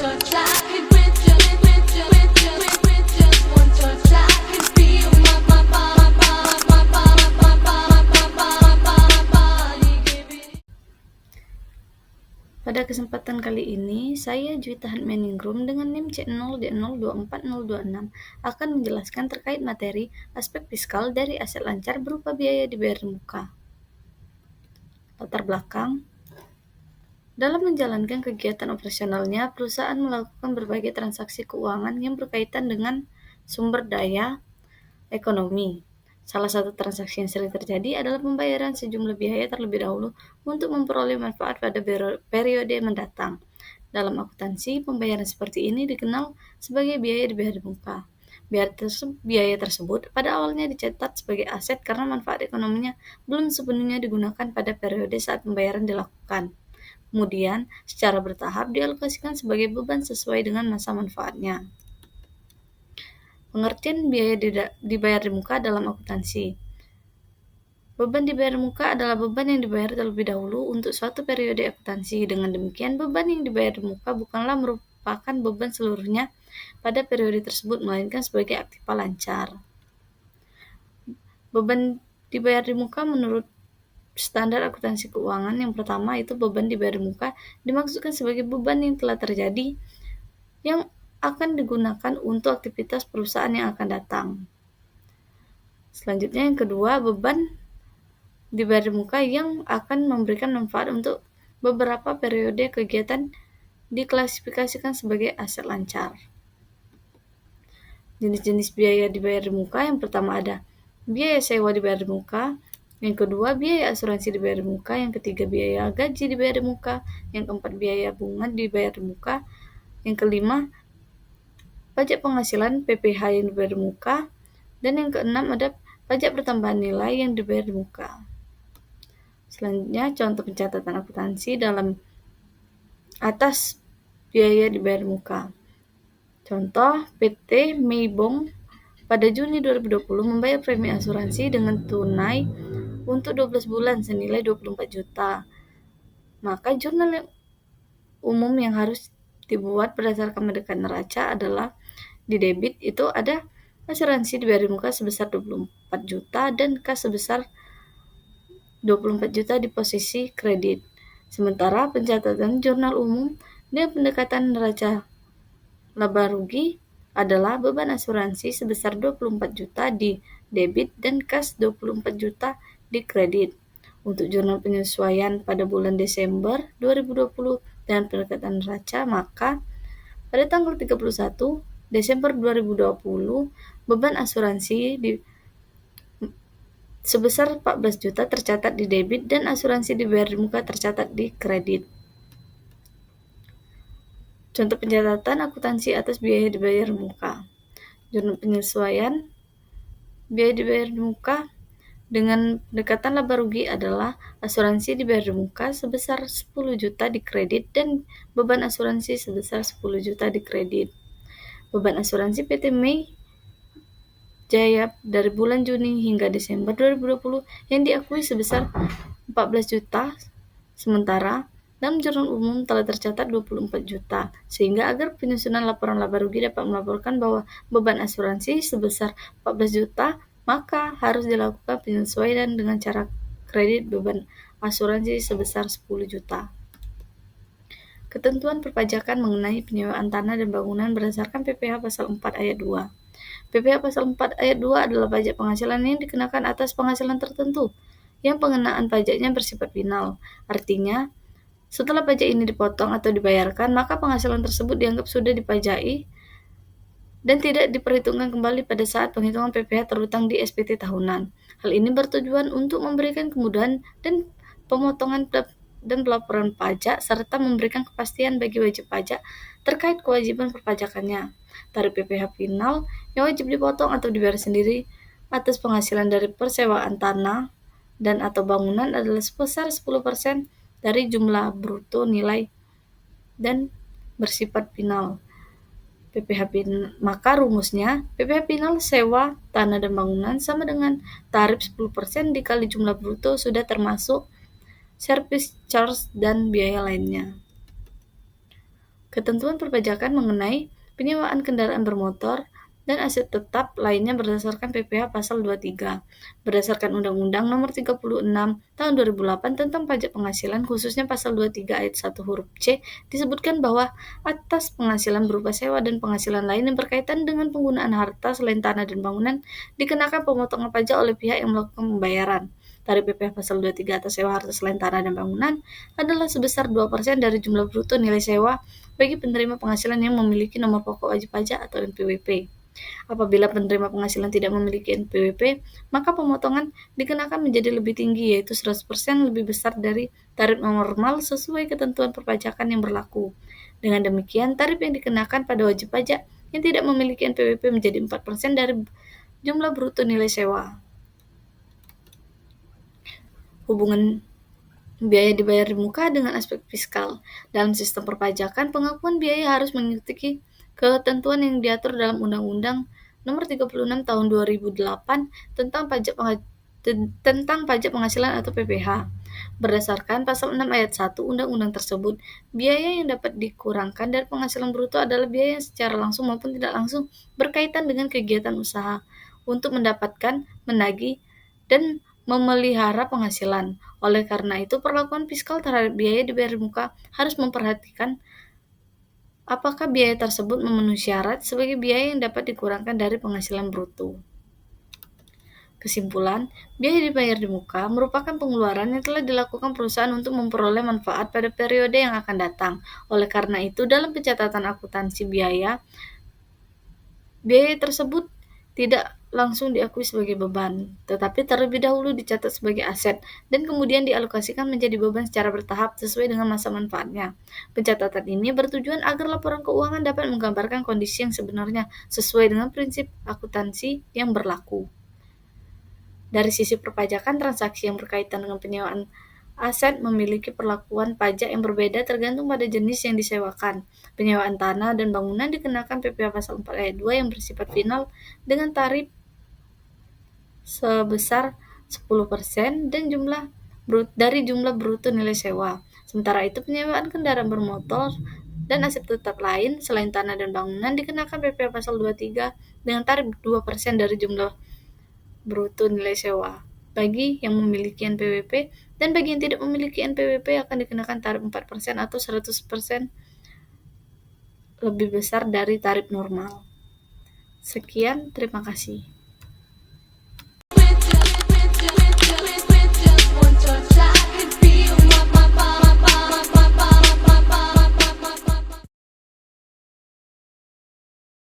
touch, I could with just one touch, I could feel my body giving. Pada kesempatan kali ini, saya Juwita Hadmeningrum dengan NIM C0D024026 akan menjelaskan terkait materi aspek fiskal dari aset lancar berupa biaya dibayar di muka. Latar belakang: dalam menjalankan kegiatan operasionalnya, perusahaan melakukan berbagai transaksi keuangan yang berkaitan dengan sumber daya ekonomi. Salah satu transaksi yang sering terjadi adalah pembayaran sejumlah biaya terlebih dahulu untuk memperoleh manfaat pada periode mendatang. Dalam akuntansi, pembayaran seperti ini dikenal sebagai biaya dibayar di muka. Biaya tersebut pada awalnya dicatat sebagai aset karena manfaat ekonominya belum sepenuhnya digunakan pada periode saat pembayaran dilakukan. Kemudian, secara bertahap dialokasikan sebagai beban sesuai dengan masa manfaatnya. Pengertian biaya dibayar di muka dalam akuntansi. Beban dibayar di muka adalah beban yang dibayar terlebih dahulu untuk suatu periode akuntansi. Dengan demikian, beban yang dibayar di muka bukanlah merupakan beban seluruhnya pada periode tersebut, melainkan sebagai aktiva lancar. Beban dibayar di muka menurut standar akuntansi keuangan yang pertama itu beban dibayar di muka dimaksudkan sebagai beban yang telah terjadi yang akan digunakan untuk aktivitas perusahaan yang akan datang. Selanjutnya yang kedua, beban dibayar di muka yang akan memberikan manfaat untuk beberapa periode kegiatan diklasifikasikan sebagai aset lancar. Jenis-jenis biaya dibayar di muka yang pertama ada biaya sewa dibayar di muka, yang kedua biaya asuransi dibayar di muka, yang ketiga biaya gaji dibayar di muka, yang keempat biaya bunga dibayar di muka, yang kelima pajak penghasilan PPh yang dibayar di muka, dan yang keenam ada pajak pertambahan nilai yang dibayar di muka. Selanjutnya, contoh pencatatan akuntansi dalam atas biaya dibayar di muka. Contoh, PT Meibong pada Juni 2020 membayar premi asuransi dengan tunai untuk 12 bulan senilai 24 juta. Maka jurnal umum yang harus dibuat berdasarkan mendekati neraca adalah di debit itu ada asuransi dibayar di muka sebesar 24 juta dan kas sebesar 24 juta di posisi kredit. Sementara pencatatan jurnal umum dengan pendekatan neraca laba rugi adalah beban asuransi sebesar 24 juta di debit dan kas 24 juta di kredit. Untuk jurnal penyesuaian pada bulan Desember 2020 dengan pendekatan neraca, maka pada tanggal 31 Desember 2020 beban asuransi sebesar 14 juta tercatat di debit dan asuransi dibayar di muka tercatat di kredit. Contoh pencatatan akuntansi atas biaya dibayar di muka. Jurnal penyesuaian biaya dibayar di muka dengan pendekatan laba rugi adalah asuransi dibayar di muka sebesar 10 juta di kredit dan beban asuransi sebesar 10 juta di kredit. Beban asuransi PT Mei Jaya dari bulan Juni hingga Desember 2020 yang diakui sebesar 14 juta, sementara dalam jurnal umum telah tercatat 24 juta, sehingga agar penyusunan laporan laba rugi dapat melaporkan bahwa beban asuransi sebesar 14 juta, maka harus dilakukan penyesuaian dengan cara kredit beban asuransi sebesar 10 juta. Ketentuan perpajakan mengenai penyewaan tanah dan bangunan berdasarkan PPh pasal 4 ayat 2. PPh pasal 4 ayat 2 adalah pajak penghasilan yang dikenakan atas penghasilan tertentu, yang pengenaan pajaknya bersifat final. Artinya, setelah pajak ini dipotong atau dibayarkan, maka penghasilan tersebut dianggap sudah dipajai dan tidak diperhitungkan kembali pada saat penghitungan PPh terutang di SPT tahunan. Hal ini bertujuan untuk memberikan kemudahan dan pemotongan dan pelaporan pajak serta memberikan kepastian bagi wajib pajak terkait kewajiban perpajakannya. Tarif PPh final yang wajib dipotong atau dibayar sendiri atas penghasilan dari persewaan tanah dan atau bangunan adalah sebesar 10% dari jumlah bruto nilai dan bersifat final. Maka rumusnya PPh final sewa tanah dan bangunan sama dengan tarif 10% dikali jumlah bruto sudah termasuk service charge dan biaya lainnya. Ketentuan perpajakan mengenai penyewaan kendaraan bermotor dan aset tetap lainnya berdasarkan PPh pasal 23. Berdasarkan Undang-Undang Nomor 36 Tahun 2008 tentang pajak penghasilan, khususnya pasal 23 ayat 1 huruf C, disebutkan bahwa atas penghasilan berupa sewa dan penghasilan lain yang berkaitan dengan penggunaan harta selain tanah dan bangunan dikenakan pemotongan pajak oleh pihak yang melakukan pembayaran. Tarif PPh pasal 23 atas sewa harta selain tanah dan bangunan adalah sebesar 2% dari jumlah bruto nilai sewa bagi penerima penghasilan yang memiliki nomor pokok wajib pajak atau NPWP. Apabila penerima penghasilan tidak memiliki NPWP, maka pemotongan dikenakan menjadi lebih tinggi, yaitu 100% lebih besar dari tarif normal sesuai ketentuan perpajakan yang berlaku. Dengan demikian, tarif yang dikenakan pada wajib pajak yang tidak memiliki NPWP menjadi 4% dari jumlah bruto nilai sewa. Hubungan biaya dibayar di muka dengan aspek fiskal. Dalam sistem perpajakan, pengakuan biaya harus mengikuti ketentuan yang diatur dalam Undang-Undang Nomor 36 Tahun 2008 tentang pajak penghasilan atau PPh. Berdasarkan pasal 6 ayat 1 Undang-Undang tersebut, biaya yang dapat dikurangkan dari penghasilan bruto adalah biaya yang secara langsung maupun tidak langsung berkaitan dengan kegiatan usaha untuk mendapatkan, menagih, dan memelihara penghasilan. Oleh karena itu, perlakuan fiskal terhadap biaya dibayar di muka harus memperhatikan apakah biaya tersebut memenuhi syarat sebagai biaya yang dapat dikurangkan dari penghasilan bruto. Kesimpulan, biaya dibayar di muka merupakan pengeluaran yang telah dilakukan perusahaan untuk memperoleh manfaat pada periode yang akan datang. Oleh karena itu, dalam pencatatan akuntansi biaya tersebut tidak langsung diakui sebagai beban, tetapi terlebih dahulu dicatat sebagai aset dan kemudian dialokasikan menjadi beban secara bertahap sesuai dengan masa manfaatnya. Pencatatan ini bertujuan agar laporan keuangan dapat menggambarkan kondisi yang sebenarnya sesuai dengan prinsip akuntansi yang berlaku. Dari sisi perpajakan, transaksi yang berkaitan dengan penyewaan aset memiliki perlakuan pajak yang berbeda tergantung pada jenis yang disewakan. Penyewaan tanah dan bangunan dikenakan PPh pasal 4 ayat 2 yang bersifat final dengan tarif sebesar 10% dan dari jumlah bruto nilai sewa. Sementara itu, penyewaan kendaraan bermotor dan aset tetap lain selain tanah dan bangunan dikenakan PPh pasal 23 dengan tarif 2% dari jumlah bruto nilai sewa bagi yang memiliki NPWP, dan bagi yang tidak memiliki NPWP akan dikenakan tarif 4% atau 100% lebih besar dari tarif normal. Sekian, terima kasih.